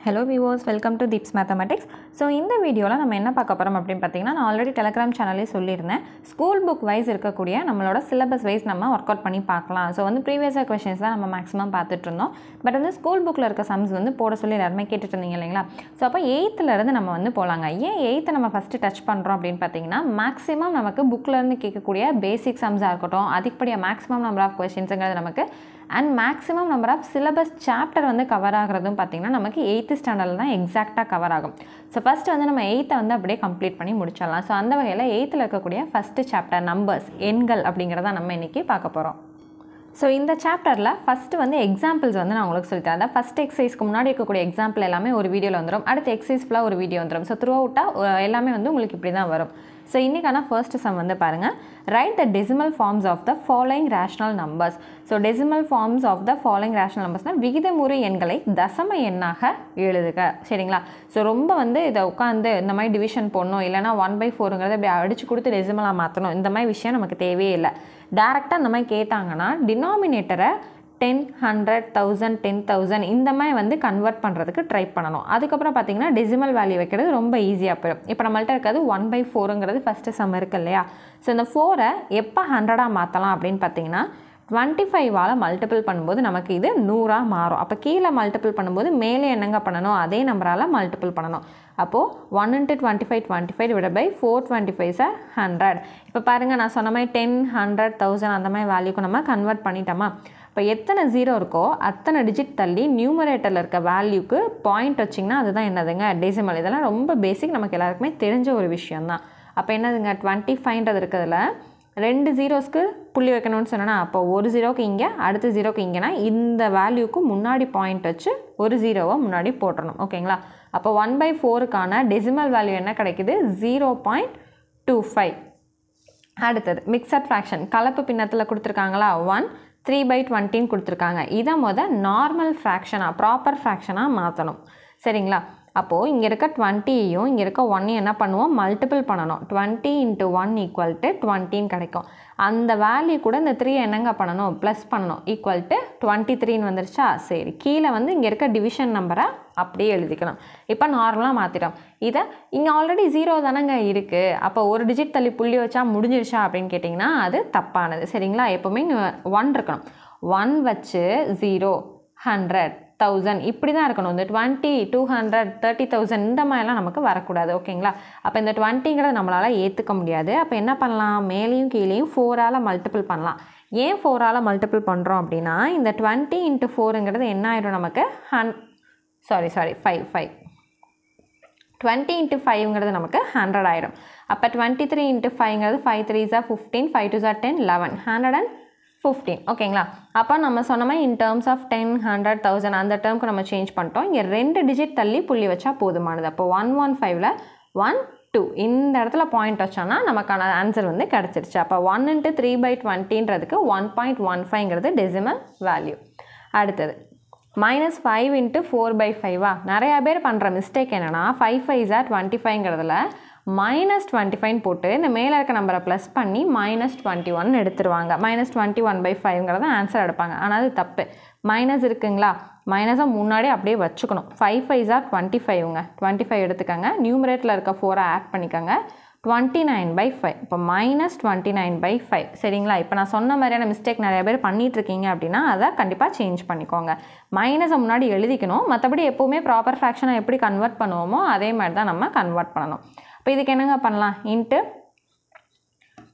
Hello viewers, welcome to Deeps Mathematics. So இந்த வீடியோல நம்ம என்ன பார்க்க போறோம் அப்படினு பாத்தீங்கன்னா நான் ஆல்ரெடி Telegram சேனல்லே சொல்லிருந்தேன். ஸ்கூல் புக் வைஸ் இருக்கக்கூடிய நம்மளோட சிலபஸ் வைஸ் நம்ம வொர்க் அவுட் பண்ணி பார்க்கலாம். சோ வந்து previous questions தான் நம்ம மேக்ஸिमम பார்த்துட்டு இருந்தோம். பட் வந்து ஸ்கூல் புக்ல இருக்க சம்ஸ் வந்து போட சொல்லி எல்லாரும் கேட்டுட்டு இருந்தீங்க இல்லீங்களா? சோ அப்ப 8th ல இருந்து நம்ம வந்து போலாங்க. ஏன் 8th நம்ம ஃபர்ஸ்ட் டச் பண்றோம் அப்படினு பாத்தீங்கன்னா மேக்ஸिमम நமக்கு புக்ல இருந்து கேட்கக்கூடிய பேசிக் சம்ஸா இருக்கட்டும், அதிகப்படியா மேக்ஸिमम நம்பர் ஆஃப் क्वेश्चंसங்கிறது நமக்கு and maximum number of syllabus chapter வந்து கவர் ஆகுறதும் பாத்தீங்கன்னா நமக்கு 8th ஸ்டாண்டர்ட்ல தான் எக்ஸாக்ட்டா கவர் ஆகும். சோ ஃபர்ஸ்ட் வந்து நம்ம 8th வந்து அப்படியே கம்ப்ளீட் பண்ணி முடிச்சிடலாம். சோ அந்த வகையில 8th ல இருக்கக்கூடிய ஃபர்ஸ்ட் சாப்டர் நம்பர்ஸ் எண்கள் அப்படிங்கறத நம்ம இன்னைக்கு பார்க்க போறோம். சோ இந்த சாப்டர்ல ஃபர்ஸ்ட் வந்து எக்ஸாம்பிள்ஸ் வந்து நான் உங்களுக்கு சொல்லிட்டேன். அத ஃபர்ஸ்ட் எக்சர்சைஸ்க்கு முன்னாடி இருக்கக்கூடிய எக்ஸாம்பிள் எல்லாமே ஒரு வீடியோல வந்துரும். அடுத்த எக்சர்சைஸ் ஃபுல்லா ஒரு வீடியோ வந்துரும். சோ த்ரூ அவுட்டா எல்லாமே வந்து உங்களுக்கு இப்படி தான் வரும். So இன்னைக்கான ஃபர்ஸ்ட் சம் வந்து பாருங்க. Write the decimal forms of the following rational numbers. So decimal forms of the following rational numbers னா விகிதமுறு எண்களை தசம எண்ணாக எழுதுக. சரிங்களா? சோ ரொம்ப வந்து இத உட்கார்ந்து இந்த மாதிரி டிவிஷன் போடணும் இல்லனா 1/4ங்கறத அப்படியே அடிச்சு கொடுத்து டெசிமலா மாத்தணும். இந்த மாதிரி விஷயம் நமக்கு தேவையே இல்ல. டைரக்ட்டா இந்த மாதிரி கேட்டாங்கன்னா டினாமினேட்டரை 10, 100, 1000, 10,000 இந்த மாதிரி வந்து கன்வர்ட் பண்றதுக்கு ட்ரை பண்ணனும். அதுக்கு அப்புறம் பாத்தீங்கன்னா டெசிமல் வேல்யூ வைக்கிறது ரொம்ப ஈஸியா போய்டும். இப்போ நம்மள்ட்ட இருக்குது 1/4ங்கிறது ஃபர்ஸ்ட் சம் இருக்கு இல்லையா? சோ இந்த 4 எப்ப 100ஆ மாத்தலாம் அப்படினு பாத்தீங்கன்னா 25 ஆல மல்டிபிள் பண்ணும்போது நமக்கு இது 100ஆ மாறும். அப்ப கீழ மல்டிபிள் பண்ணும்போது மேலே என்னங்க பண்ணனும்? அதே நம்பரால மல்டிபிள் பண்ணனும். அப்போ 1 * 25 25 divided by 425 are 100. இப்போ பாருங்க நான் சொன்ன மாதிரி 10, 100, 1000 அந்த மாதிரி வேல்யூக்கு நம்ம கன்வர்ட் பண்ணிட்டோமா? இப்போ எத்தனை 0 இருக்கோ அத்தனை டிஜிட் தள்ளி நியூமரேட்டர்ல இருக்க வேல்யூக்கு பாயிண்ட் வச்சிங்கன்னா அதுதான் என்னதுங்க டெசிமல். இதெல்லாம் ரொம்ப பேசிக், நமக்கு எல்லாருக்குமே தெரிஞ்ச ஒரு விஷயம் தான். அப்போ என்னதுங்க 25ன்றது இருக்குதுல ரெண்டு ஜீரோஸ்க்கு புள்ளி வைக்கணும்னு சொன்னா அப்போ ஒரு ஜீரோக்கு இங்க அடுத்த ஜீரோக்கு இங்கனா இந்த வேல்யூக்கு முன்னாடி பாயிண்ட் வச்சு ஒரு ஜீரோவை முன்னாடி போடணும். ஓகேங்களா? அப்போ 1/4க்கான டெசிமல் வேல்யூ என்ன கிடைக்குது? 0.25. அடுத்தது மிக்ஸட் ஃபிராக்ஷன் கலப்பு பின்னத்துல கொடுத்திருக்காங்களா 1 3/20 ன்னு கொடுத்திருக்காங்க. இத நார்மல் ஃபிராக்ஷனா ப்ராப்பர் ஃபிராக்ஷனா மாத்தணும். சரிங்களா? அப்போ இங்க இருக்க 20யும் இங்க இருக்க 1யும் என்ன பண்ணுவோம்? மல்டிபிள் பண்ணனும். 20 * 1 = 20 ன்னு கிடைக்கும். அந்த வேல்யூ கூட இந்த 3 என்னங்க பண்ணனும்? ப்ளஸ் பண்ணனும். = 23 ன்னு வந்துருச்சா? சரி. கீழ வந்து இங்க இருக்க டிவிஷன் நம்பரை அப்படியே எழுதிக்கலாம். இப்போ நார்மலா மாத்திட்டோம். இத இங்க ஆல்ரெடி 0 தானங்க இருக்கு. அப்ப ஒரு டிஜிட் தள்ளி புள்ளி வச்சா முடிஞ்சிருச்சா அப்படினு கேட்டிங்கனா அது தப்பானது. சரிங்களா? எப்பவுமே 1 இருக்கணும். 1 வச்சு 0 100 1000 இப்படி தான் இருக்கணும். இந்த 20 200 30000 இந்த மாதிரிலாம் நமக்கு வரக்கூடாது. ஓகேங்களா? அப்ப இந்த 20ங்கறது நம்மளால ஏத்துக்க முடியாது. அப்ப என்ன பண்ணலாம்? மேலேயும் கீழேயும் 4 ஆல மல்டிபிள் பண்ணலாம். ஏன் 4 ஆல மல்டிபிள் பண்றோம் அப்படினா இந்த 20 * 4ங்கிறது என்ன ஆயிடும் நமக்கு 5 20 * 5ங்கிறது நமக்கு 100 ஆயிடும். அப்ப 23 * 5ங்கிறது 5 3s are 15 5 2s are 10 11 115. ஓகேங்களா? அப்ப நம்ம சொன்ன மாதிரி in terms of 10 100 1000 அந்த டேர்ம்க்கு நம்ம சேஞ்ச் பண்ணிட்டோம். இங்க ரெண்டு டிஜிட் தள்ளி புள்ளி வச்சா போதுமானது. அப்ப 115ல 1 2 இந்த இடத்துல பாயிண்ட் வச்சானா நமக்கான ஆன்சர் வந்து கிடைச்சிருச்சு. அப்ப 1 * 3/20ன்றதுக்கு 1.15ங்கிறது டெசிமல் வேல்யூ. அடுத்தது -5 * 4/5 நிறைய பேர் பண்ற மிஸ்டேக் என்னன்னா 5 5s are 25ங்கிறதுல -25 போட்டு இந்த மேல இருக்க நம்பரை ப்ளஸ் பண்ணி -21 எடுத்துருவாங்க. -21/5ங்கிறத ஆன்சர் எடுப்பாங்க. ஆனா அது தப்பு. மைனஸ் இருக்குங்களா? மைனஸை முன்னாடி அப்படியே வச்சுக்கணும். 5 5s are 25ங்க. 25 எடுத்துக்கங்க. நியூமரேட்டர்ல இருக்க 4 ஆட் பண்ணிக்கங்க. 29/5. இப்போ -29/5. சரிங்களா? இப்போ நான் சொன்ன மாதிரியான மிஸ்டேக் நிறைய பேர் பண்ணிட்டு இருக்கீங்க அப்படின்னா அதை கண்டிப்பா சேஞ்ச் பண்ணிக்கோங்க. மைனஸை முன்னாடி எழுதிக்கணும். மற்றபடி எப்பவுமே ப்ராப்பர் ஃபிராக்ஷனை எப்படி கன்வெர்ட் பண்ணுவோமோ அதே மாதிரி தான் நம்ம கன்வெர்ட் பண்ணணும். இப்போ இதுக்கு என்னங்க பண்ணலாம்?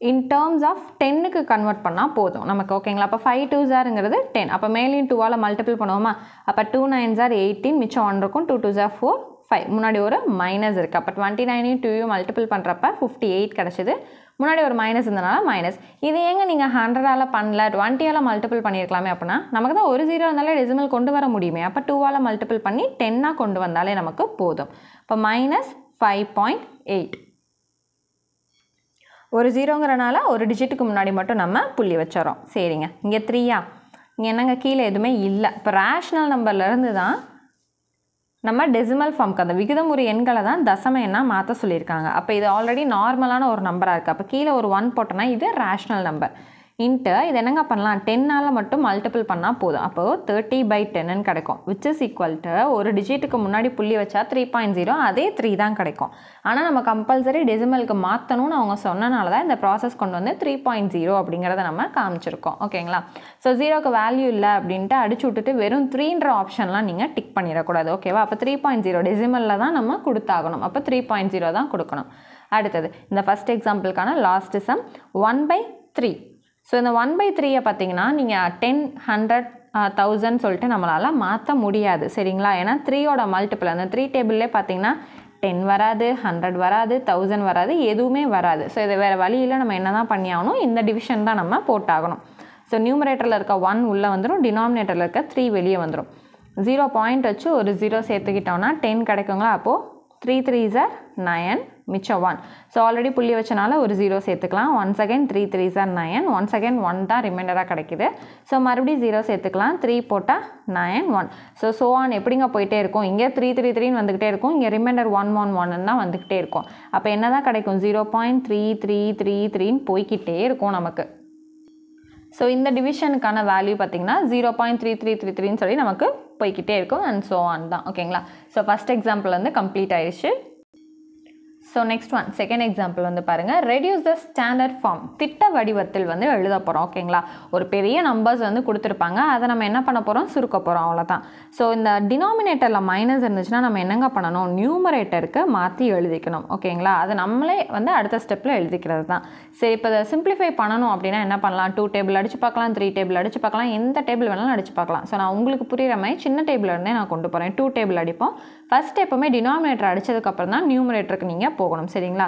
in terms of 10க்கு கன்வெர்ட் பண்ணா போதும் நமக்கு. ஓகேங்களா? அப்ப 5 2s ஆர்ங்கிறது 10. அப்ப மேலேயும் 2 ஆல மல்டிபிள் பண்ணுவோமா? அப்ப 2 9s are 18 மிச்சம் 1 இருக்கும். 2 2s are 4 5 முன்னாடி ஒரு மைனஸ் இருக்கு. அப்ப 29யும் 2யும் மல்டிபிள் பண்றப்ப 58 கிடைச்சது. முன்னாடி ஒரு மைனஸ் இருந்தனால மைனஸ். இது ஏங்க நீங்க 100 ஆல பண்ணல 20 ஆல மல்டிபிள் பண்ணிருக்கலாமே அப்படினா நமக்கு தான் ஒரு 0 இருந்தாலே டெசிமல் கொண்டு வர முடியுமே. அப்ப 2 ஆல மல்டிபிள் பண்ணி 10ஆ கொண்டு வந்தாலே நமக்கு போதும். அப்ப -5.8 ஒரு 0ங்கறனால ஒரு டிஜிட்டுக்கு முன்னாடி மட்டும் நம்ம புள்ளி வச்சறோம். சரிங்க. இங்க 3யா? இங்க என்னங்க கீழ எதுமே இல்ல. இப்ப ரேஷனல் நம்பர்ல இருந்து தான் நம்ம டெசிமல் ஃபார்ம்க்கு அந்த விகிதமுறு எண்களை தான் தசம எண்ணா மாற்ற சொல்லியிருக்காங்க. அப்போ இது ஆல்ரெடி நார்மலான ஒரு நம்பராக இருக்குது. அப்போ கீழே ஒரு 1 போட்டோன்னா இது ரேஷ்னல் நம்பர். இன்ட்டு இது என்னங்க பண்ணலாம் 10ஆல் மட்டும் மல்டிபிள் பண்ணால் போதும். அப்போது 30/10 கிடைக்கும். விச் இஸ் ஈக்குவல் டு ஒரு டிஜிட்டுக்கு முன்னாடி புள்ளி வச்சா 3.0 அதே 3 தான் கிடைக்கும். ஆனால் நம்ம கம்பல்சரி டெசிமலுக்கு மாற்றணும்னு அவங்க சொன்னனால தான் இந்த ப்ராசஸ் கொண்டு வந்து 3.0 அப்படிங்கிறத நம்ம காமிச்சிருக்கோம். ஓகேங்களா? ஸோ 0க்கு வேல்யூ இல்லை அப்படின்ட்டு அடிச்சு விட்டுட்டு வெறும் 3ன்ற ஆப்ஷன்லாம் நீங்கள் டிக் பண்ணிடக்கூடாது. ஓகேவா? அப்போ 3.0 டெசிமலில் தான் நம்ம கொடுத்தாகணும். அப்போ 3.0 தான் கொடுக்கணும். அடுத்தது இந்த ஃபஸ்ட் எக்ஸாம்பிளுக்கான லாஸ்ட் சம் 1/3. ஸோ இந்த 1/3 பார்த்தீங்கன்னா நீங்கள் 10, 100, 1000 சொல்லிட்டு நம்மளால் மாற்ற முடியாது. சரிங்களா? ஏன்னா 3யோட மல்டிபிள் அந்த 3 டேபிள்லே பார்த்தீங்கன்னா 10 வராது, 100 வராது, 1000 வராது, எதுவுமே வராது. ஸோ இது வேறு வழியில் நம்ம என்ன தான் பண்ணி ஆகணும், இந்த டிவிஷன் தான் நம்ம போட்டாகணும். ஸோ நியூமரேட்டரில் இருக்க 1 உள்ளே வந்துடும், டினாமினேட்டரில் இருக்க 3 வெளியே வந்துடும். 0 பாயிண்ட் வச்சு ஒரு 0 சேர்த்துக்கிட்டோம்னா 10 கிடைக்குங்களா? அப்போது 3 3s are 9, மிச்சம் 1. ஸோ ஆல்ரெடி புள்ளி வச்சனால ஒரு 0 சேர்த்துக்கலாம். Once again 3 3s are 9, once again 1 தான் ரிமைண்டராக கிடைக்குது. ஸோ மறுபடியும் 0 சேர்த்துக்கலாம். 3 போட்டால் 9 1. ஸோ ஆன் எப்படிங்க போயிட்டே இருக்கும், இங்கே 3 3 3 வந்துக்கிட்டே இருக்கும், இங்கே ரிமைண்டர் 1 1 1 தான் வந்துக்கிட்டே இருக்கும். அப்போ என்ன தான் கிடைக்கும், 0.3333 போய்கிட்டே இருக்கும் நமக்கு. ஸோ இந்த டிவிஷனுக்கான வேல்யூ பார்த்திங்கன்னா 0.3333 சொல்லி நமக்கு போய்கிட்டே இருக்கும். அண்ட் ஸோ ஆன் தான். ஓகேங்களா? ஸோ ஃபஸ்ட் எக்ஸாம்பிள் வந்து கம்ப்ளீட் ஆயிடுச்சு. So next one second example வந்து பாருங்கள். ரெடியூஸ் த ஸ்டாண்டர்ட் ஃபார்ம், திட்ட வடிவத்தில் வந்து எழுத போகிறோம். ஓகேங்களா? ஒரு பெரிய நம்பர்ஸ் வந்து கொடுத்துருப்பாங்க, அதை நம்ம என்ன பண்ண போகிறோம், சுருக்க போகிறோம், அவ்வளோதான். ஸோ இந்த டினாமினேட்டரில் மைனஸ் இருந்துச்சுன்னா நம்ம என்னங்க பண்ணணும், நியூமரேட்டருக்கு மாற்றி எழுதிக்கணும். ஓகேங்களா? அது நம்மளே வந்து அடுத்த ஸ்டெப்பில் எழுதிக்கிறது தான். சரி, இப்போ இதை சிம்பிளிஃபை பண்ணணும் அப்படின்னா என்ன பண்ணலாம், 2 டேபிள் அடிச்சு பார்க்கலாம், 3 டேபிள் அடிச்சு பார்க்கலாம், எந்த டேபிள் வேணாலும் அடிச்சு பார்க்கலாம். ஸோ நான் உங்களுக்கு புரிகிற மாதிரி சின்ன டேபிள் இருந்தே நான் கொண்டு போகிறேன். 2 டேபிள் அடிப்போம். ஃபஸ்ட் எப்போவுமே டினாமினேட்டர் அடித்ததுக்கப்புறம் தான் நியூமரேட்டருக்கு நீங்கள் போகணும். சரிங்களா?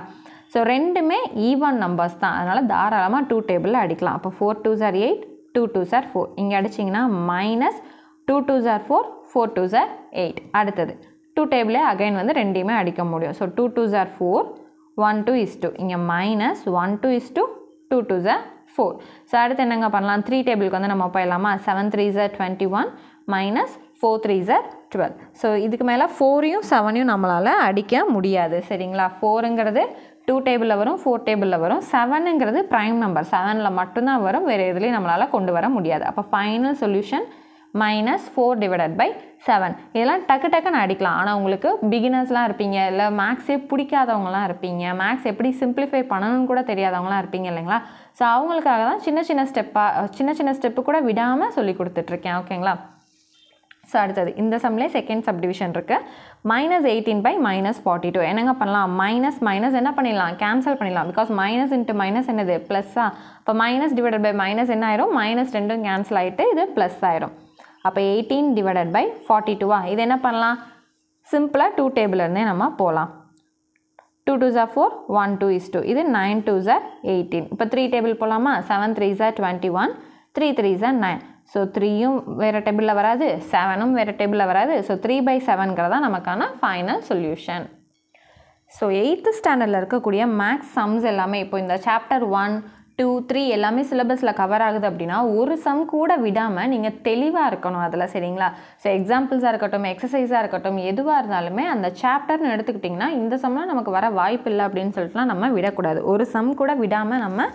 ஸோ ரெண்டுமே ஈவன் நம்பர்ஸ் தான், அதனால் தாராளமாக 2 டேபிளில் அடிக்கலாம். அப்போ 4 2s are 8, 2 2s are 4. இங்கே அடிச்சிங்கன்னா minus 2 2s are 4, 4 2s are 8. அடுத்தது 2 டேபிளே அகைன் வந்து ரெண்டையுமே அடிக்க முடியும். So 2 2s are 4, 1 2 is 2. இங்கே minus 1 2 is 2, 2 2s are 4. So அடுத்து என்னங்க பண்ணலாம், 3 டேபிளுக்கு வந்து நம்ம போயிடலாமா, 7 3s are 21 minus 4 3s are 12. So இதுக்கு மேலே 4யும் 7யும் நம்மளால் அடிக்க முடியாது. சரிங்களா? 4ங்கிறது 2 டேபிளில் வரும், 4 டேபிளில் வரும். 7ங்கிறது ப்ரைம் நம்பர், 7ல் மட்டும்தான் வரும், வேறு எதுலேயும் நம்மளால் கொண்டு வர முடியாது. அப்போ final solution minus 4 divided by 7. இதெல்லாம் டக்கு டக்குன்னு அடிக்கலாம். ஆனால் உங்களுக்கு பிகினர்ஸ்லாம் இருப்பீங்க, இல்லை மேக்ஸே பிடிக்காதவங்களாம் இருப்பீங்க, மேக்ஸ் எப்படி சிம்பிளிஃபை பண்ணணும்னு கூட தெரியாதவங்களாம் இருப்பீங்க இல்லைங்களா? ஸோ அவங்களுக்காக தான் சின்ன சின்ன ஸ்டெப்பு கூட விடாமல் சொல்லி கொடுத்துட்ருக்கேன். ஓகேங்களா? ஸோ அடுத்தது இந்த சம்லேயே செகண்ட் சப்டிவிஷன் இருக்குது. -18/-42. என்னங்க பண்ணலாம், மைனஸ் என்ன பண்ணிடலாம், கேன்சல் பண்ணிடலாம். பிகாஸ் மைனஸ் இன்ட்டு மைனஸ் என்னது, ப்ளஸ்ஸா. இப்போ மைனஸ் டிவைடட் பை மைனஸ் என்ன ஆயிரும், -2 கேன்சல் ஆகிட்டு இது ப்ளஸ் ஆயிரும். அப்போ 18 டிவைடட் பை 42. இது என்ன பண்ணலாம், சிம்பிளாக 2 டேபிள் இருந்தே நம்ம போகலாம். 2 2s are 4, 1 2 is 2. இது 9 2s are 18. இப்போ 3 டேபிள் போகலாமா, 7 3s are 21, 3 3s are 9. So 3யும் வேறு டேபிளில் வராது, 7ம் வேறு டேபிளில் வராது. ஸோ 3/7ங்கிறதா நமக்கான ஃபைனல் சொல்யூஷன். ஸோ 8th ஸ்டாண்டர்டில் இருக்கக்கூடிய மேக்ஸ் சம்ஸ் எல்லாமே இப்போ இந்த சாப்டர் 1 2 3 எல்லாமே சிலபஸில் கவர் ஆகுது அப்படின்னா ஒரு சம் கூட விடாமல் நீங்கள் தெளிவாக இருக்கணும் அதில். சரிங்களா? ஸோ எக்ஸாம்பிள்ஸாக இருக்கட்டும், எக்ஸசைஸாக இருக்கட்டும், எதுவாக இருந்தாலுமே அந்த சாப்டர்னு எடுத்துக்கிட்டிங்கன்னா இந்த சம்லாம் நமக்கு வர வாய்ப்பு இல்லை அப்படின்னு சொல்லிட்டுலாம் நம்ம விடக்கூடாது. ஒரு சம் கூட விடாமல் நம்ம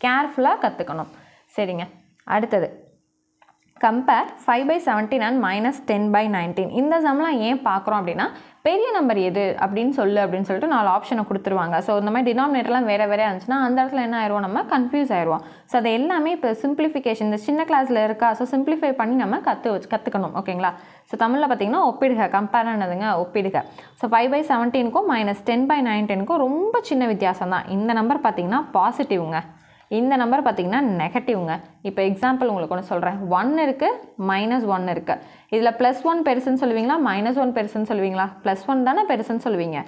கேர்ஃபுல்லாக கற்றுக்கணும். சரிங்க. அடுத்தது கம்பேர் 5/17 அண்ட் -10/19. இந்த சம்லாம் ஏன் பார்க்குறோம் அப்படின்னா பெரிய நம்பர் எது அப்படின்னு சொல்லிட்டு 4 ஆப்ஷனை கொடுத்துருவாங்க. ஸோ இந்த மாதிரி டினாமினேட்டர்லாம் வேறு இருந்துச்சுன்னா அந்த இடத்துல என்ன ஆயிடுவோம், நம்ம கன்ஃபியூஸ் ஆயிடுவோம். ஸோ அது எல்லாமே இப்போ சிம்பிளிஃபிகேஷன் இந்த சின்ன கிளாஸில் இருக்கா, ஸோ சிம்பிளிஃபை பண்ணி நம்ம கற்றுக்கணும். ஓகேங்களா? ஸோ தமிழில் பார்த்தீங்கன்னா ஒப்பிடுக, கம்பேர் என்னதுங்க, ஒப்பிடுக. ஸோ 5/17க்கும் -10/19க்கும் ரொம்ப சின்ன வித்தியாசம் தான். இந்த நம்பர் பார்த்தீங்கன்னா பாசிட்டிவ்ங்க, இந்த நம்பர் பார்த்திங்கன்னா நெகட்டிவ்ங்க. இப்போ எக்ஸாம்பிள் உங்களுக்கு ஒன்று சொல்கிறேன். 1 இருக்குது, -1 இருக்குது. இதில் +1 பெருசுன்னு சொல்லுவீங்களா, -1 பெருசுன்னு சொல்லுவீங்களா? +1 தானே பெருசுன்னு சொல்லுவீங்க.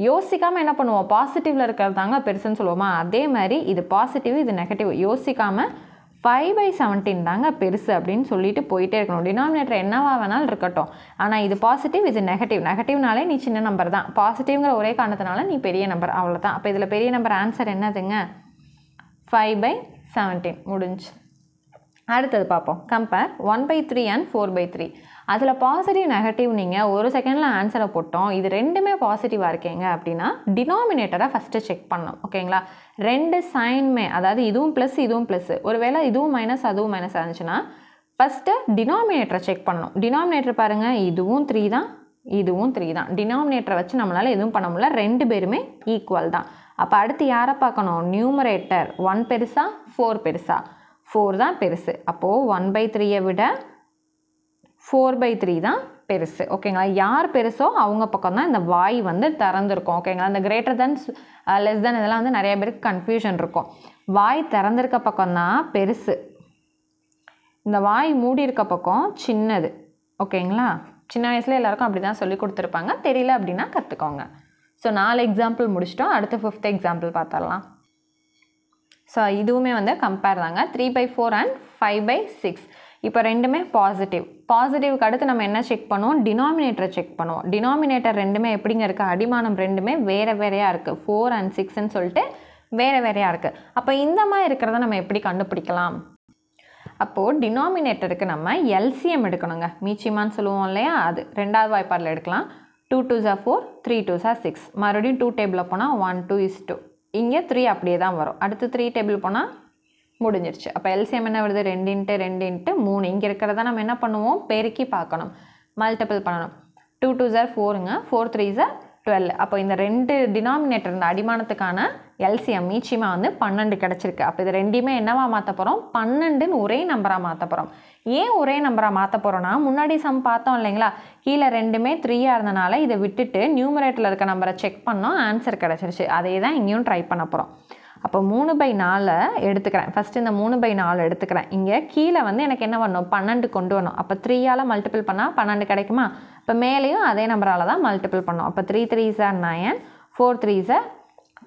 யோசிக்காமல் என்ன பண்ணுவோம், பாசிட்டிவில் இருக்கிறது தாங்க பெருசுன்னு சொல்லுவோமா? அதே மாதிரி இது பாசிட்டிவ், இது நெகட்டிவ். யோசிக்காமல் 5/17 தாங்க பெருசு அப்படின்னு சொல்லிட்டு போயிட்டே இருக்கணும். டினாமினேட்டர் என்னவா வேணாலும் இருக்கட்டும், ஆனால் இது பாசிட்டிவ், இது நெகட்டிவ்னாலே நீ சின்ன நம்பர் தான், பாசிட்டிவ்ங்கிற ஒரே காரணத்தினால நீ பெரிய நம்பர், அவ்வளோதான். அப்போ இதில் பெரிய நம்பர் ஆன்சர் என்னதுங்க, 5/17 முடிஞ்சு. அடுத்தது பார்ப்போம். Compare 1/3 and 4/3. அதில் பாசிட்டிவ் நெகட்டிவ் நீங்கள் ஒரு செகண்டில் ஆன்சரை போட்டோம், இது ரெண்டுமே பாசிட்டிவாக இருக்கீங்க அப்படின்னா டினாமினேட்டரை ஃபஸ்ட்டு செக் பண்ணணும். ஓகேங்களா? ரெண்டு சைனுமே, அதாவது இதுவும் ப்ளஸ் இதுவும் ப்ளஸ், ஒருவேளை இதுவும் மைனஸ் அதுவும் மைனஸ் இருந்துச்சுன்னா ஃபஸ்ட்டு டினாமினேட்டரை செக் பண்ணணும். டினாமினேட்டர் பாருங்கள், இதுவும் 3 தான், இதுவும் 3 தான். டினாமினேட்டரை வச்சு நம்மளால் எதுவும் பண்ண முடியல, ரெண்டு பேருமே ஈக்குவல் தான். அப்போ அடுத்து யாரை பார்க்கணும்? நியூமரேட்டர் 1 பெருசா 4 பெருசா? 4 தான் பெருசு. அப்போது 1/3 விட 4/3 தான் பெருசு. ஓகேங்களா? யார் பெருசோ அவங்க பக்கம் தான் இந்த வாய் வந்து திறந்துருக்கும். ஓகேங்களா? இந்த கிரேட்டர் தென் லெஸ் தென் இதெல்லாம் வந்து நிறைய பேருக்கு கன்ஃபியூஷன் இருக்கும். வாய் திறந்திருக்க பக்கம் தான் பெருசு, இந்த வாய் மூடி இருக்க பக்கம் சின்னது. ஓகேங்களா? சின்ன வயசில் எல்லாருக்கும் அப்படி தான் சொல்லி கொடுத்துருப்பாங்க. தெரியல அப்படின்னா கற்றுக்கோங்க. ஸோ 4 எக்ஸாம்பிள் முடிச்சிட்டோம். அடுத்து 5th எக்ஸாம்பிள் பார்த்துடலாம். ஸோ இதுவுமே வந்து கம்பேர் தாங்க. 3/4 அண்ட் 5/6. இப்போ ரெண்டுமே பாசிட்டிவ். பாசிட்டிவ்க்கு அடுத்து நம்ம என்ன செக் பண்ணுவோம்? டினாமினேட்டரை செக் பண்ணுவோம். டினாமினேட்டர் ரெண்டுமே எப்படிங்க இருக்குது? அடிமானம் ரெண்டுமே வேறு வேறையாக இருக்குது. 4 and 6ன்னு சொல்லிட்டு வேறு வேறையாக இருக்குது. அப்போ இந்த மாதிரி இருக்கிறத நம்ம எப்படி கண்டுபிடிக்கலாம்? அப்போது டினாமினேட்டருக்கு நம்ம எல்சிஎம் எடுக்கணுங்க. மீச்சிமான்னு சொல்லுவோம் இல்லையா? அது ரெண்டாவது வாய்ப்பாடில் எடுக்கலாம். 2 2s are 4, 3 2s are 6. மறுபடியும் 2 டேபிளில் போனால் 1 2 is 2. இங்கே 3 அப்படியே தான் வரும். அடுத்து 3 டேபிள் போனால் முடிஞ்சிருச்சு. அப்போ எல்சிஎம் என்ன வருது? 2 × 2 × 3. இங்கே இருக்கிறத நம்ம என்ன பண்ணுவோம்? பெருக்கி பார்க்கணும், மல்டிபிள் பண்ணணும். 2 2s are 4ங்க, 4 3s are 12. அப்போ இந்த ரெண்டு டினாமினேட்டர், இந்த அடிமானத்துக்கான எல்சிஎம் மீச்சிமா வந்து 12 கிடச்சிருக்கு. அப்போ இது ரெண்டையுமே என்னவா மாற்ற போகிறோம்? 12ன்னு ஒரே நம்பராக மாற்ற போகிறோம். ஏன் ஒரே நம்பராக மாற்ற போகிறோன்னா, முன்னாடி சம் பார்த்தோம் இல்லைங்களா? கீழே ரெண்டுமே 3யாக இருந்தனால இதை விட்டுட்டு நியூமரேட்டரில் இருக்க நம்பரை செக் பண்ணோம், ஆன்சர் கிடச்சிருச்சு. அதே தான் இங்கேயும் ட்ரை பண்ண போகிறோம். அப்போ 3/4 எடுத்துக்கிறேன். ஃபஸ்ட்டு இந்த 3/4 எடுத்துக்கிறேன். இங்கே கீழே வந்து எனக்கு என்ன வரணும்? 12 கொண்டு வரணும். அப்போ 3ஆல் மல்டிபிள் பண்ணால் 12 கிடைக்குமா? இப்போ மேலேயும் அதே நம்பரால் தான் மல்டிபிள் பண்ணோம். அப்போ 3 3s are 9, 4 3s are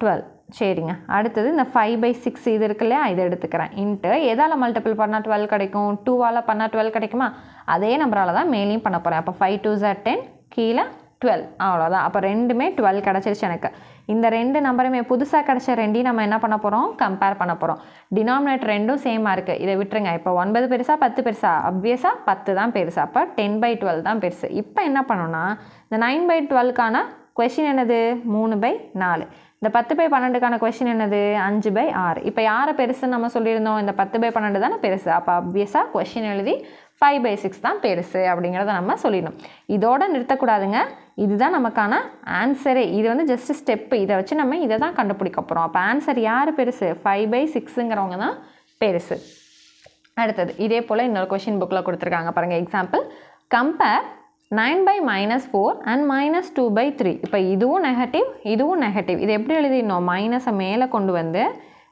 12. சரிங்க. அடுத்தது இந்த 5/6 இது இருக்கு இல்லையா? இதை எடுத்துக்கிறேன். இன்ட்டு எதால் மல்டிபிள் பண்ணால் 12 கிடைக்கும்? 2ஆல் பண்ணால் 12 கிடைக்குமா? அதே நம்பரால் தான் மேலேயும் பண்ண போகிறேன். அப்போ 5 2s are 10, கீழே 12. அவ்வளோதான். அப்போ ரெண்டுமே 12 கிடச்சிருச்சு எனக்கு. இந்த ரெண்டு நம்பருமே புதுசாக கிடச்ச ரெண்டையும் நம்ம என்ன பண்ண போகிறோம்? கம்பேர் பண்ண போகிறோம். டினாமினேட்டர் ரெண்டும் சேமாக இருக்குது, இதை விட்டுருங்க. இப்போ 9 பெருசா 10 பெருசா? அப்வியஸாக 10 தான் பெருசு. அப்போ 10/12 தான் பெருசு. இப்போ என்ன பண்ணோன்னா, இந்த 9/12க்கான கொஷின் என்னது? 3/4. இந்த 10/12க்கான கொஷின் என்னது? 5/6. இப்போ யாரை பெருசுன்னு நம்ம சொல்லியிருந்தோம்? இந்த 10/12 தானே பெருசு. அப்போ அப்வியஸாக கொஷின் எழுதி 5/6 தான் பெருசு அப்படிங்கிறத நம்ம சொல்லிடணும். இதோடு நிறுத்தக்கூடாதுங்க. இதுதான் நமக்கான ஆன்சரே. இது வந்து ஜஸ்ட் ஸ்டெப்பு. இதை வச்சு நம்ம இதை தான் கண்டுபிடிக்க போகிறோம். அப்போ ஆன்சர் யார் பெருசு? 5/6ங்கிறவங்க தான் பெருசு. அடுத்தது இதே போல் இன்னொரு கொஷின் புக்கில் கொடுத்துருக்காங்க பாருங்கள். Example, compare 9/-4 and -2/3. இப்போ இதுவும் நெகட்டிவ், இதுவும் நெகட்டிவ். இது எப்படி எழுதிடணும்? மைனஸை மேலே கொண்டு வந்து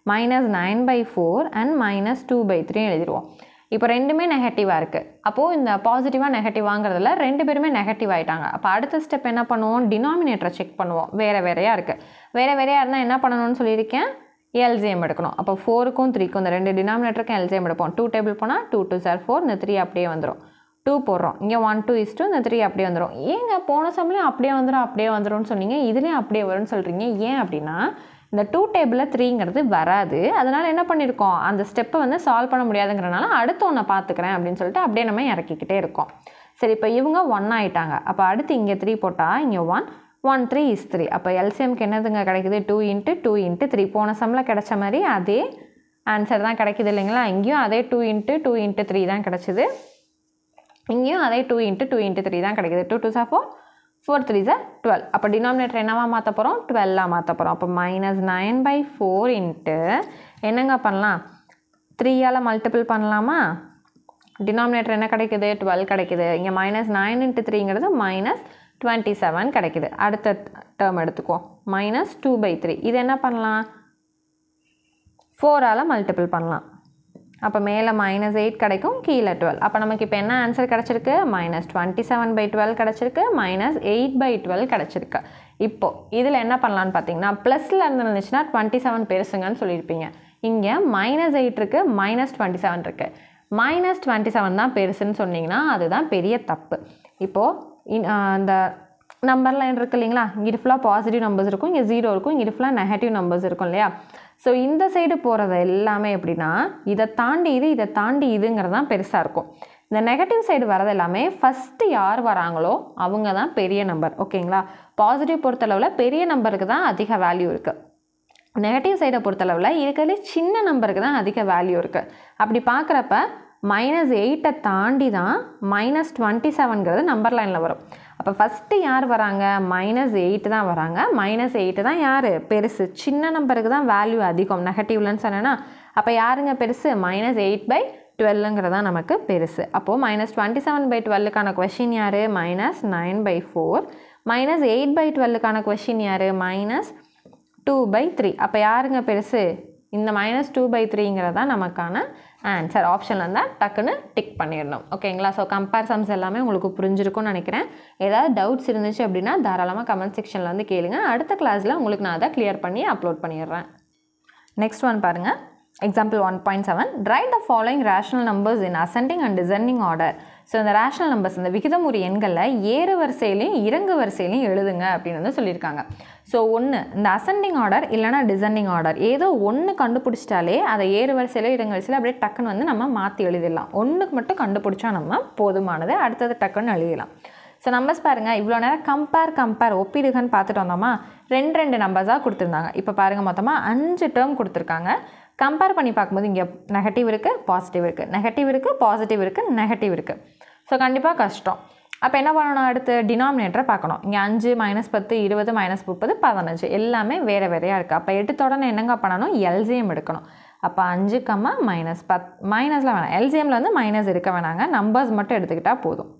-9/4 and -2/3 எழுதிடுவோம். இப்போ ரெண்டுமே நெகட்டிவாக இருக்குது. அப்போது இந்த பாசிட்டிவாக நெகட்டிவாங்கிறதுல ரெண்டு பேருமே நெகட்டிவ் ஆகிட்டாங்க. அப்போ அடுத்த ஸ்டெப் என்ன பண்ணுவோம்? டினாமினேட்டரை செக் பண்ணுவோம். வேறு வேறையாக இருக்குது. வேறு வேறையாக இருந்தால் என்ன பண்ணணும்னு சொல்லியிருக்கேன்? எல்சிஎம் எடுக்கணும். அப்போ 4க்கும் 3க்கும் இந்த ரெண்டு டினாமினேட்டருக்கும் எல்சிஎம் எடுப்போம். 2 டேபிள் போனால் 2 2s are 4, இந்த 3 அப்படியே வந்துடும். 2 போடுறோம். இங்கே 1 2 is 2, இந்த 3 அப்படியே வந்துடும். ஏங்க போன சம்லேயும் அப்படியே வந்துடும் அப்படியே வந்துடும்னு சொன்னீங்க, இதுலேயும் அப்படியே வரும்னு சொல்கிறீங்க. ஏன் அப்படின்னா, இந்த 2 டேபிளில் 3ங்கிறது வராது. அதனால் என்ன பண்ணியிருக்கோம்? அந்த ஸ்டெப்பை வந்து சால்வ் பண்ண முடியாதுங்கிறனால அடுத்து ஒன்று பார்த்துக்கிறேன் அப்படின்னு சொல்லிட்டு அப்படியே நம்ம இறக்கிக்கிட்டே இருக்கோம். சரி, இப்போ இவங்க 1 ஆகிட்டாங்க. அப்போ அடுத்து இங்கே 3 போட்டால் இங்கே 1 1 3 is 3. அப்போ எல்சிஎம்க்கு என்னதுங்க கிடைக்குது? 2 × 2 × 3. போன சம்மில் கிடைச்ச மாதிரி அதே ஆன்சர் தான் கிடைக்குது இல்லைங்களா? இங்கேயும் அதே 2 × 2 × 3 தான் கிடச்சிது. இங்கேயும் அதே 2 × 2 × 3 தான் கிடைக்குது. 2 2s are 4, 4 3s are 12. அப்போ டினாமினேட்டர் என்னவா மாற்ற போகிறோம்? 12ஆக மாற்ற போகிறோம். அப்போ -9/4 இன்ட்டு என்னங்க பண்ணலாம்? 3ஆல் மல்டிபிள் பண்ணலாமா? டினாமினேட்டர் என்ன கிடைக்குது? 12 கிடைக்குது. இங்கே -9 × 3ங்கிறது -27 கிடைக்குது. அடுத்த டேர்ம் எடுத்துக்குவோம். -2/3. இது என்ன பண்ணலாம்? 4ஆல் மல்டிபிள் பண்ணலாம். அப்போ மேலே -8 கிடைக்கும், கீழே 12. அப்போ நமக்கு இப்போ என்ன ஆன்சர் கிடச்சிருக்கு? -27/12 கிடச்சிருக்கு, -8/12 கிடச்சிருக்கு. இப்போது இதில் என்ன பண்ணலான்னு பார்த்தீங்கன்னா, ப்ளஸில் இருந்துச்சுன்னா 27 பெருசுங்கன்னு சொல்லியிருப்பீங்க. இங்கே -8 இருக்குது, -27 இருக்குது. -27 தான் பெருசுன்னு சொன்னீங்கன்னா அதுதான் பெரிய தப்பு. இப்போது இந்த நம்பர் லைன் இருக்குது இல்லைங்களா? இங்கே ஃபுல்லாக பாசிட்டிவ் நம்பர்ஸ் இருக்கும், இங்கே 0 இருக்கும், இங்கே ஃபுல்லாக நெகட்டிவ் நம்பர்ஸ் இருக்கும் இல்லையா? ஸோ இந்த சைடு போகிறது எல்லாமே எப்படின்னா, இதை தாண்டி இது, இதை தாண்டி இதுங்கிறது தான் பெருசாக இருக்கும். இந்த நெகட்டிவ் சைடு வரது எல்லாமே ஃபஸ்ட்டு யார் வராங்களோ அவங்க தான் பெரிய நம்பர். ஓகேங்களா? பாசிட்டிவ் பொறுத்தளவில் பெரிய நம்பருக்கு தான் அதிக வேல்யூ இருக்குது. நெகட்டிவ் சைடை பொறுத்தளவில் இருக்கிறதுலே சின்ன நம்பருக்கு தான் அதிக வேல்யூ இருக்குது. அப்படி பார்க்குறப்ப -8 தாண்டி தான் -27ங்கிறது நம்பர் லைனில் வரும். அப்போ ஃபஸ்ட்டு யார் வராங்க? -8 தான் வராங்க. -8 தான் யார் பெருசு? சின்ன நம்பருக்கு தான் வேல்யூ அதிகம் நெகட்டிவ்லன்னு சொன்னேன்னா, அப்போ யாருங்க பெருசு? -8/12ங்கிறது தான் நமக்கு பெருசு. அப்போது -27/12க்கான கொஷின் யார்? -9/4. -8/12க்கான கொஷின் யார்? -2/3. அப்போ யாருங்க பெருசு? இந்த -2/3ங்கிறது தான் நமக்கான ஆன்சர். ஆப்ஷனில் இருந்தால் டக்குன்னு டிக் பண்ணிடணும். ஓகேங்களா? ஸோ கம்பேரிசன்ஸ் எல்லாமே உங்களுக்கு புரிஞ்சிருக்கும்னு நினைக்கிறேன். ஏதாவது டவுட்ஸ் இருந்துச்சு அப்படின்னா தாராளமாக கமெண்ட் செக்ஷனில் வந்து கேளுங்க. அடுத்த கிளாஸில் உங்களுக்கு நான் அதை கிளியர் பண்ணி அப்லோட் பண்ணிடுறேன். நெக்ஸ்ட் ஒன் பாருங்கள். Example 1.7 write the following rational numbers in ascending and descending order. So இந்த ரேஷனல் நம்பர்ஸ் இந்த விகிதமுறு எண்களில் ஏறு வரிசையிலையும் இறங்கு வரிசையிலையும் எழுதுங்க அப்படின்னு வந்து சொல்லியிருக்காங்க. ஸோ ஒன்று இந்த அசெண்டிங் ஆர்டர் இல்லைனா டிசெண்டிங் ஆர்டர் ஏதோ ஒன்று கண்டுபிடிச்சிட்டாலே அதை ஏறு வரிசையில இறங்கு வரிசையில் அப்படியே டக்குன்னு வந்து நம்ம மாற்றி எழுதிடலாம். ஒன்றுக்கு மட்டும் கண்டுபிடிச்சா நம்ம போதுமானது, அடுத்தது டக்குன்னு எழுதிடலாம். ஸோ நம்பர்ஸ் பாருங்கள், இவ்வளோ நேரம் கம்பேர் ஒப்பிடுகன்னு பார்த்துட்டு வந்தோமா, ரெண்டு நம்பர்ஸாக கொடுத்துருந்தாங்க. இப்போ பாருங்கள், மொத்தமாக 5 டேர்ம் கொடுத்துருக்காங்க. கம்பேர் பண்ணி பார்க்கும்போது இங்கே நெகட்டிவ் இருக்குது, பாசிட்டிவ் இருக்குது, நெகட்டிவ் இருக்குது, பாசிட்டிவ் இருக்குது, நெகட்டிவ் இருக்குது. ஸோ கண்டிப்பாக கஷ்டம். அப்போ என்ன பண்ணணும்? அடுத்து டினாமினேட்டரை பார்க்கணும். இங்கே 5 -10 20 -30 15 எல்லாமே வேறு வேறையாக இருக்குது. அப்போ எடுத்தோடனே என்னங்க பண்ணணும்? எல்சிஎம் எடுக்கணும். அப்போ 5, -10 மைனஸில் வேணாம், எல்சிஎம்மில் வந்து மைனஸ் இருக்க வேணாங்க, நம்பர்ஸ் மட்டும் எடுத்துக்கிட்டால் போதும்.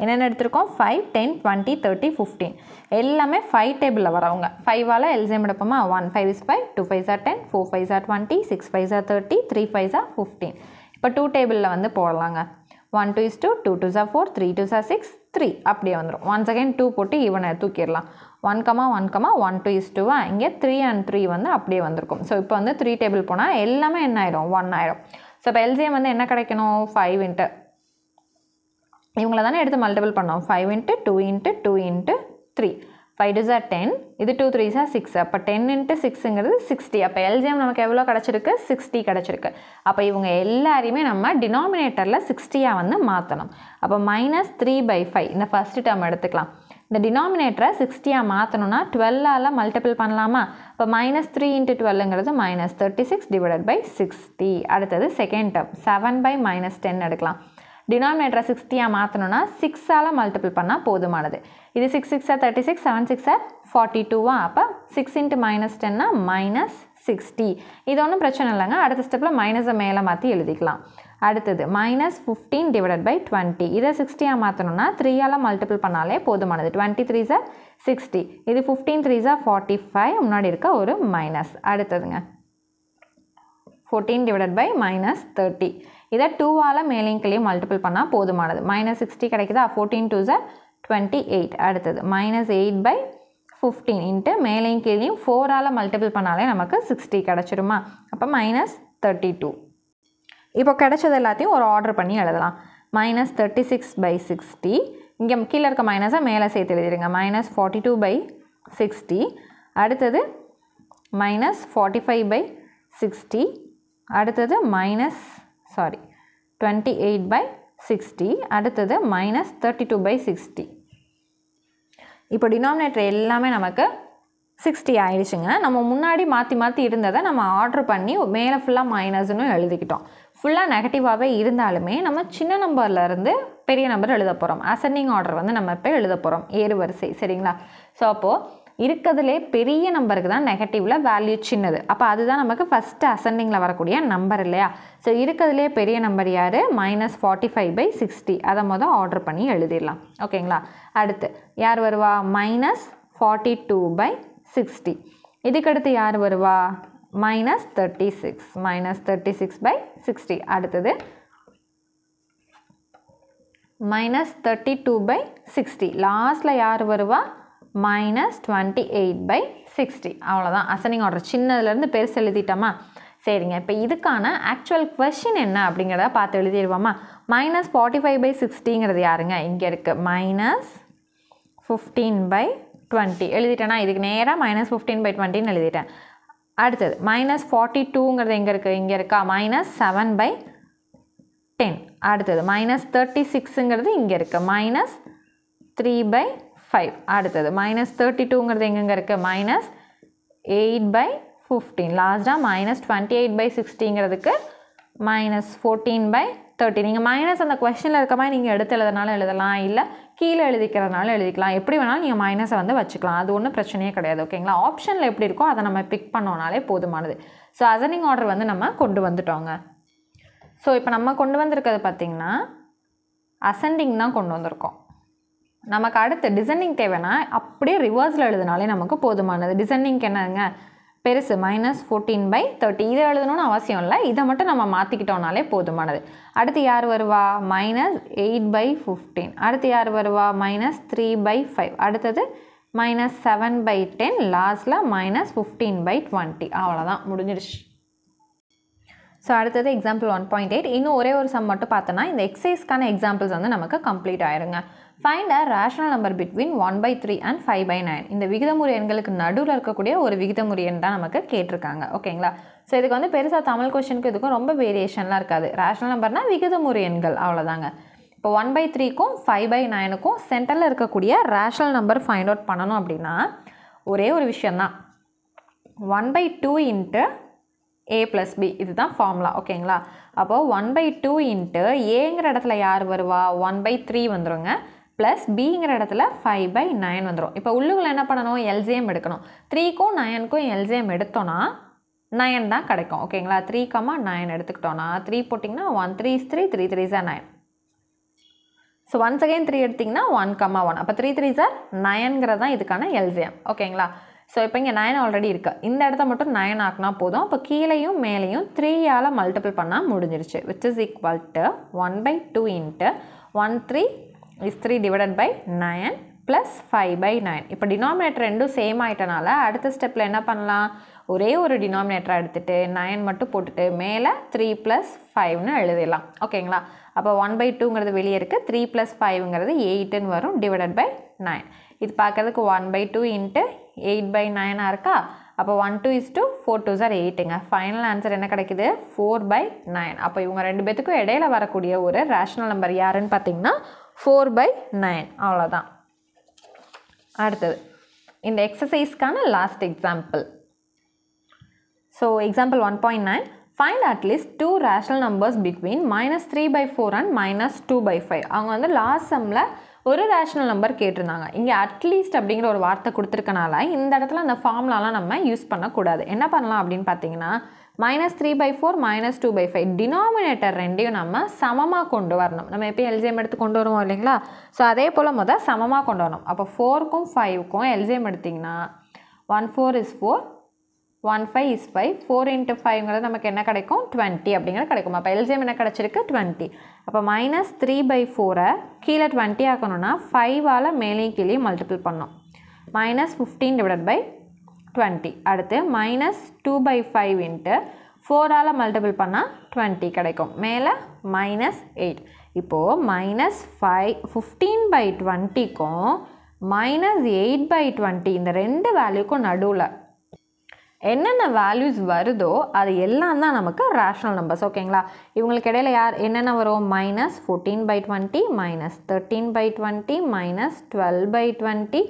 என்னென்ன எடுத்திருக்கோம்? 5 10 20 30 15 எல்லாமே 5 டேபிளில் வரவங்க. 5ஆல் LCM எடுப்போமா? 1 5 is 5, 2 5s are 10, 4 5s are 20, 6 5s are 30, 3 5s are 15. இப்போ 2 டேபிளில் வந்து போடலாங்க. 1 2 is 2, 2 2s are 4, 3 2s are 6, 3 அப்படியே வந்துடும். ஒன்ஸ் அகைன் 2 போட்டு ஈவனை தூக்கிடலாம். 1 1 1 2 is 2 இங்கே 3 and 3 வந்து அப்படியே வந்திருக்கும். ஸோ இப்போ வந்து 3 டேபிள் போனால் எல்லாமே என்ன ஆகிடும்? 1 ஆகிடும். ஸோ இப்போ எல்சிஎம் வந்து என்ன கிடைக்கணும்? 5 இன்ட்டு இவங்கள தானே எடுத்து மல்டிபிள் பண்ணோம். 5 × 2 × 2 × 3 5 2s are 10, இது 2 3s are 6. அப்போ 10 × 6ங்கிறது 60. அப்போ எல்சிஎம் நமக்கு எவ்வளோ கிடச்சிருக்கு? 60 கிடச்சிருக்கு. அப்போ இவங்க எல்லாரையுமே நம்ம டினாமினேட்டரில் 60யாக வந்து மாற்றணும். அப்போ -3/5 இந்த ஃபஸ்ட்டு டேர்ம் எடுத்துக்கலாம். இந்த டினாமினேட்டரை 60யாக மாற்றணும்னா 12ஆல் மல்டிபிள் பண்ணலாமா? இப்போ -3 × 12ங்கிறது -36/60. அடுத்தது செகண்ட் டேர்ம் 7/-10 எடுக்கலாம். டினாமினேட்டரை 60யாக மாற்றணும்னா 6ஆல் மல்டிபிள் பண்ணால் போதுமானது. இது 6 6 are 36, 7 6 are 42. அப்போ 6 × -10னா -60. இது ஒன்றும் பிரச்சனை இல்லைங்க. அடுத்த ஸ்டெப்பில் மைனஸை மேலே மாற்றி எழுதிக்கலாம். அடுத்தது -15/20 இதை 60யாக மாற்றணும்னா 3ஆல் மல்டிபிள் பண்ணாலே போதுமானது. 20 3s are 60, இது 15 3s are 45, முன்னாடி இருக்க ஒரு மைனஸ். அடுத்ததுங்க 14/-30 இதை 2ஆல் மேலேயும் கீழேயும் மல்டிபிள் பண்ணால் போதுமானது. -60 கிடைக்குதா? 14 2s are 28. அடுத்தது -8/15 இன்ட்டு மேலேயும் கீழேயும் 4ஆல் மல்டிபிள் பண்ணாலே நமக்கு 60 கிடச்சிருமா? அப்போ -32. இப்போ கிடைச்சது எல்லாத்தையும் ஒரு ஆர்டர் பண்ணி எழுதலாம். -36/60 இங்கே கீழே இருக்க மைனஸை மேலே சேர்த்து எழுதிடுங்க. -42/60 அடுத்தது -45/60 அடுத்தது -28/60 அடுத்தது -32/60. இப்போ டினாமினேட்டர் எல்லாமே நமக்கு 60 ஆயிடுச்சுங்க. நம்ம முன்னாடி மாற்றி இருந்ததை நம்ம ஆர்டர் பண்ணி மேலே ஃபுல்லாக மைனஸ்னு எழுதிக்கிட்டோம். ஃபுல்லாக நெகட்டிவாகவே இருந்தாலுமே நம்ம சின்ன நம்பர்லேருந்து பெரிய நம்பர் எழுத போகிறோம். அசெண்டிங் ஆர்டர் வந்து நம்ம இப்போ எழுத போகிறோம், ஏறு வரிசை. சரிங்களா? ஸோ அப்போது இருக்கிறதுலே பெரிய நம்பருக்கு தான் நெகட்டிவில் வேல்யூ சின்னது. அப்போ அதுதான் நமக்கு ஃபஸ்ட்டு அசெண்டிங்கில் வரக்கூடிய நம்பர் இல்லையா? ஸோ இருக்கிறதுலே பெரிய நம்பர் யார்? -45/60. அதை ஆர்டர் பண்ணி எழுதிடலாம். ஓகேங்களா? அடுத்து யார் வருவா? -42/60. இதுக்கடுத்து யார் வருவா? -36 -36/60. அடுத்தது -32/60. லாஸ்ட்டில் யார் வருவா? -28/60. அவ்வளோதான். அசெண்டிங் ஆர்டர் சின்னதுலேருந்து பெருசு எழுதிட்டோமா? சரிங்க. இப்போ இதுக்கான ஆக்சுவல் கொஷின் என்ன அப்படிங்கிறத பார்த்து எழுதிடுவோமா? -45/60ங்கிறது யாருங்க? இங்கே இருக்குது -15/20 எழுதிட்டேன்னா இதுக்கு நேராக -15/20ன்னு எழுதிட்டேன். அடுத்தது -42ங்கிறது எங்கே இருக்குது? இங்கே இருக்கா? -7/20 10. அடுத்தது மைனஸ் 36ங்கிறது இங்கே இருக்குது மைனஸ் 3/5. அடுத்தது மைனஸ் 32ங்கிறது எங்கெங்கே இருக்குது மைனஸ் 8/15. லாஸ்ட்டாக மைனஸ் 28/60ங்கிறதுக்கு மைனஸ் 14/30. நீங்கள் மைனஸ் அந்த கொஸ்டினில் இருக்க மாதிரி நீங்கள் எடுத்து எழுதுனாலும் எழுதலாம், இல்லை கீழே எழுதிக்கிறதுனால எழுதிக்கலாம். எப்படி வேணாலும் நீங்கள் மைனஸை வந்து வச்சுக்கலாம், அது ஒன்றும் பிரச்சனையே கிடையாது. ஓகேங்களா, ஆப்ஷனில் எப்படி இருக்கோ அதை நம்ம பிக் பண்ணோனாலே போதுமானது. ஸோ அசெண்டிங் ஆர்டர் வந்து நம்ம கொண்டு வந்துட்டோங்க. ஸோ இப்போ நம்ம கொண்டு வந்திருக்கிறது பார்த்திங்கன்னா அசெண்டிங் தான் கொண்டு வந்திருக்கோம். நமக்கு அடுத்து டிசெண்டிங் தேவைன்னா அப்படியே ரிவர்ஸில் எழுதினாலே நமக்கு போதுமானது. டிசெண்டிங்க்கு என்னங்க பெருசு மைனஸ் 14/30. இதை எழுதணும்னு அவசியம் இல்லை, இதை மட்டும் நம்ம மாற்றிக்கிட்டோம்னாலே போதுமானது. அடுத்து யார் வருவா மைனஸ் 8/15. அடுத்து யார் வருவா மைனஸ் 3/5. அடுத்தது மைனஸ் 7/10. லாஸ்ட்டில் மைனஸ் 15/20. அவ்வளோதான், முடிஞ்சிடுச்சு. ஸோ அடுத்தது எக்ஸாம்பிள் 1.8. இன்னும் ஒரே ஒரு சம் மட்டும் பார்த்தோன்னா இந்த எக்ஸசைஸ்க்கான எக்ஸாம்பிள்ஸ் வந்து நமக்கு கம்ப்ளீட் ஆயிருங்க. Find a rational number between 1/3 and 5/9. இந்த விகிதமுறு எண்களுக்கு நடுவில் இருக்கக்கூடிய ஒரு விகிதமுறு எண் தான் நமக்கு கேட்டிருக்காங்க. ஓகேங்களா, ஸோ இதுக்கு வந்து பெருசாக தமிழ் கொஸ்டினுக்கு இதுக்கும் ரொம்ப வேரியேஷன்லாம் இருக்காது. ரேஷனல் நம்பர்னால் விகிதமுறு எண்கள், அவ்வளோதாங்க. இப்போ 1/3க்கும் 5/9க்கும் சென்டரில் இருக்கக்கூடிய ரேஷனல் நம்பர் ஃபைண்ட் அவுட் பண்ணணும் அப்படின்னா ஒரே ஒரு விஷயந்தான், 1/2 இன்ட்டு a + b. இதுதான் ஃபார்முலா. ஓகேங்களா, அப்போது 1/2 இன்ட்டு ஏங்கிற இடத்துல யார் வருவா 1/3 வந்துடுங்க, ப்ளஸ் பிங்கிற இடத்துல 5/9 வந்துடும். இப்போ உள்ளுக்குள்ள என்ன பண்ணணும், எல்சிஎம் எடுக்கணும். 3க்கும் 9க்கும் எல்சிஎம் எடுத்தோன்னா 9 தான் கிடைக்கும். ஓகேங்களா, 3,9 எடுத்துக்கிட்டோன்னா 3 போட்டிங்கன்னா 1 3 is 3, 3 3 is 9. So once again 3 எடுத்திங்கன்னா 1,1. அப்போ 3 3 is 9ங்கிறது தான் இதுக்கான எல்சிஎம். ஓகேங்களா, ஸோ இப்போ இங்கே 9 ஆல்ரெடி இருக்குது, இந்த இடத்த மட்டும் 9 ஆக்கினா போதும். அப்போ கீழையும் மேலேயும் 3ஆல் மல்டிபிள் பண்ணால் முடிஞ்சிருச்சு. Which is equal to 1/2 into 1 3 is 3 divided by 9 plus 5/9. இப்போ டினாமினேட்டர் ரெண்டும் சேம் ஆகிட்டனால அடுத்த ஸ்டெப்பில் என்ன பண்ணலாம், ஒரே ஒரு டினாமினேட்டரை எடுத்துகிட்டு 9 மட்டும் போட்டுட்டு மேலே 3 + 5ன்னு எழுதிடலாம். ஓகேங்களா, அப்போ 1/2ங்கிறது வெளியே இருக்குது, 3 + 5ங்கிறது 8ன்னு வரும், டிவைடட் பை 9. இது பார்க்குறதுக்கு 1/2 இன்ட்டு 8/9 இருக்கா. அப்போ 1 2 is 2, 4 2s are 8ங்க. Final answer என்ன கிடைக்குது 4/9. அப்போ இவங்க ரெண்டு பேத்துக்கும் இடையில வரக்கூடிய ஒரு ரேஷனல் நம்பர் யாருன்னு பார்த்தீங்கன்னா 4/9. அவ்வளோதான். அடுத்தது இந்த எக்ஸசைஸ்க்கான last example. So example 1.9. Find at least 2 rational numbers between -3/4 and -2/5. அவங்க வந்து லாஸ்ட் சம்மில் ஒரு ரேஷனல் நம்பர் கேட்டிருந்தாங்க. இங்கே அட்லீஸ்ட் அப்படிங்கிற ஒரு வார்த்தை கொடுத்துருக்கனால இந்த இடத்துல அந்த ஃபார்முலாலாம் நம்ம யூஸ் பண்ணக்கூடாது. என்ன பண்ணலாம் அப்படின்னு பார்த்தீங்கன்னா -3/4 -2/5 டினாமினேட்டர் ரெண்டையும் நம்ம சமமாக கொண்டு வரணும். நம்ம எப்போ எல்சிஎம் எடுத்து கொண்டு வருவோம் இல்லைங்களா, ஸோ அதே போல் முதல் சமமாக கொண்டு வரணும். அப்போ 4க்கும் 5க்கும் எல்சிஎம் எடுத்திங்கன்னா 1 4 is 4, 1 5 is 5, 4 into 5ங்கிறது நமக்கு என்ன கிடைக்கும் 20 அப்படிங்கிறது கிடைக்கும். அப்போ எல்சிஎம் என்ன கிடச்சிருக்கு 20. அப்போ -3/4 கீழே 20 ஆக்கணும்னா 5ஆல் மேலேயும் கீழே மல்டிபிள் பண்ணோம். -15 divided by 20. அடுத்து -2/5 இன்ட்டு 4ஆல் மல்டிபிள் பண்ணால் 20 கிடைக்கும். மேலே -8. இப்போது -15/20க்கும் -8/20 இந்த ரெண்டு வேல்யூக்கும் நடுவில் என்னென்ன வேல்யூஸ் வருதோ அது எல்லாம் தான் நமக்கு ரேஷனல் நம்பர்ஸ். ஓகேங்களா, இவங்களுக்கு இடையில யார் என்னென்ன வரும் -14/20, -13/20, -12/20,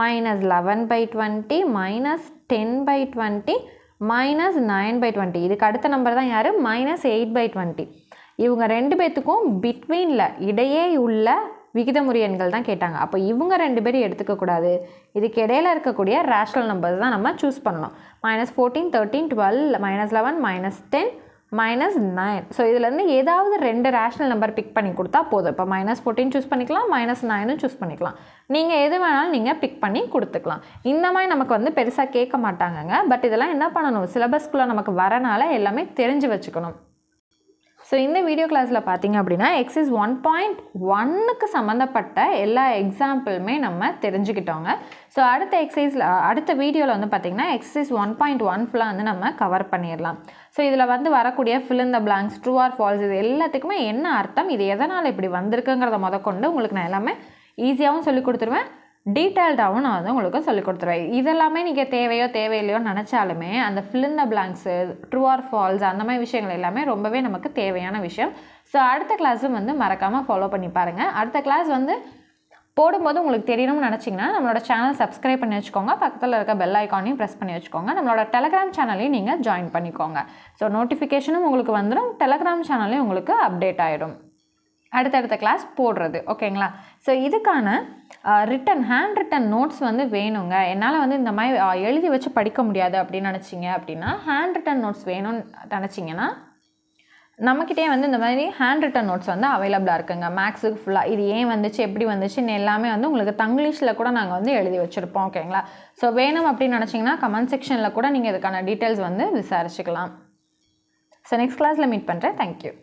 -11/20, -10/20, -9/20. இதுக்கு அடுத்த நம்பர் தான் யார் -8/20. இவங்க ரெண்டு பேர்த்துக்கும் பிட்வீனில் இடையே உள்ள விகிதமுறு எண்கள் தான் கேட்டாங்க. அப்போ இவங்க ரெண்டு பேரும் எடுத்துக்கக்கூடாது, இதுக்கு இடையில இருக்கக்கூடிய ரேஷனல் நம்பர்ஸ் தான் நம்ம சூஸ் பண்ணணும். -14, 13, 12, -11, -10, -9. ஸோ இதுலேருந்து ஏதாவது ரெண்டு ரேஷனல் நம்பர் பிக் பண்ணி கொடுத்தா போதும். இப்போ -14 சூஸ் பண்ணிக்கலாம், -9 சூஸ் பண்ணிக்கலாம். நீங்கள் எது வேணாலும் நீங்கள் பிக் பண்ணி கொடுத்துக்கலாம். இந்த மாதிரி நமக்கு வந்து பெருசாக கேட்க மாட்டாங்கங்க. பட் இதெல்லாம் என்ன பண்ணணும், சிலபஸ்க்குள்ளே நமக்கு வரனால எல்லாமே தெரிஞ்சு வச்சுக்கணும். ஸோ இந்த வீடியோ கிளாஸில் பார்த்தீங்க அப்படின்னா எக்ஸசைஸ் 1.1க்கு சம்மந்தப்பட்ட எல்லா எக்ஸாம்பிளுமே நம்ம தெரிஞ்சுக்கிட்டோங்க. ஸோ அடுத்த வீடியோவில் வந்து பார்த்திங்கன்னா எக்ஸசைஸ் 1.1 ஃபுல்லாக வந்து நம்ம கவர் பண்ணிடலாம். ஸோ இதில் வந்து வரக்கூடிய fill in the blanks, true or false, இது எல்லாத்துக்குமே என்ன அர்த்தம், இது எதனால் இப்படி வந்திருக்குங்கிறத முதற்கொண்டு உங்களுக்கு நான் எல்லாமே ஈஸியாகவும் சொல்லி கொடுத்துருவேன். டீட்டெயில்டாகவும் நான் வந்து உங்களுக்கு சொல்லிக் கொடுத்துருவேன். இதெல்லாமே நீங்கள் தேவையோ தேவையில்லையோ நினச்சாலுமே அந்த fill in the blanks, true or false அந்த மாதிரி விஷயங்கள் எல்லாமே ரொம்பவே நமக்கு தேவையான விஷயம். ஸோ அடுத்த கிளாஸும் வந்து மறக்காமல் ஃபாலோ பண்ணி பாருங்கள். அடுத்த கிளாஸ் வந்து போடும்போது உங்களுக்கு தெரியணும்னு நினச்சிங்கன்னா நம்மளோட சேனல் சப்ஸ்கிரைப் பண்ணி வச்சுக்கோங்க. பக்கத்தில் இருக்க பெல் ஐக்கானையும் ப்ரெஸ் பண்ணி வச்சுக்கோங்க. நம்மளோட டெலகிராம் சேனலையும் நீங்கள் ஜாயின் பண்ணிக்கோங்க. ஸோ நோட்டிஃபிகேஷனும் உங்களுக்கு வந்துடும், டெலகிராம் சேனல்லையும் உங்களுக்கு அப்டேட் ஆகிடும் அடுத்தடுத்த கிளாஸ் போடுறது. ஓகேங்களா? ஸோ இதுக்கான ஹேண்ட் ரிட்டன் நோட்ஸ் வந்து வேணுங்க. என்னால் வந்து இந்த மாதிரி எழுதி வச்சு படிக்க முடியாது அப்படின்னு நினச்சிங்க அப்படின்னா ஹேண்ட் ரிட்டன் நோட்ஸ் வேணும்னு நினச்சிங்கன்னா நம்மக்கிட்டே வந்து இந்த மாதிரி ஹேண்ட் ரிட்டன் நோட்ஸ் வந்து அவைலபிளாக இருக்குங்க. மேக்ஸுக்கு ஃபுல்லாக இது ஏன் வந்துச்சு, எப்படி வந்துச்சுன்னு எல்லாமே வந்து உங்களுக்கு தங்கிலீஷில் கூட நாங்கள் வந்து எழுதி வச்சுருப்போம். ஓகேங்களா? ஸோ வேணும் அப்படின்னு நினச்சிங்கன்னா கமெண்ட் செக்ஷனில் கூட நீங்கள் இதுக்கான டீட்டெயில்ஸ் வந்து விசாரிச்சுக்கலாம். ஸோ நெக்ஸ்ட் கிளாஸில் மீட் பண்ணுறேன். தேங்க்யூ.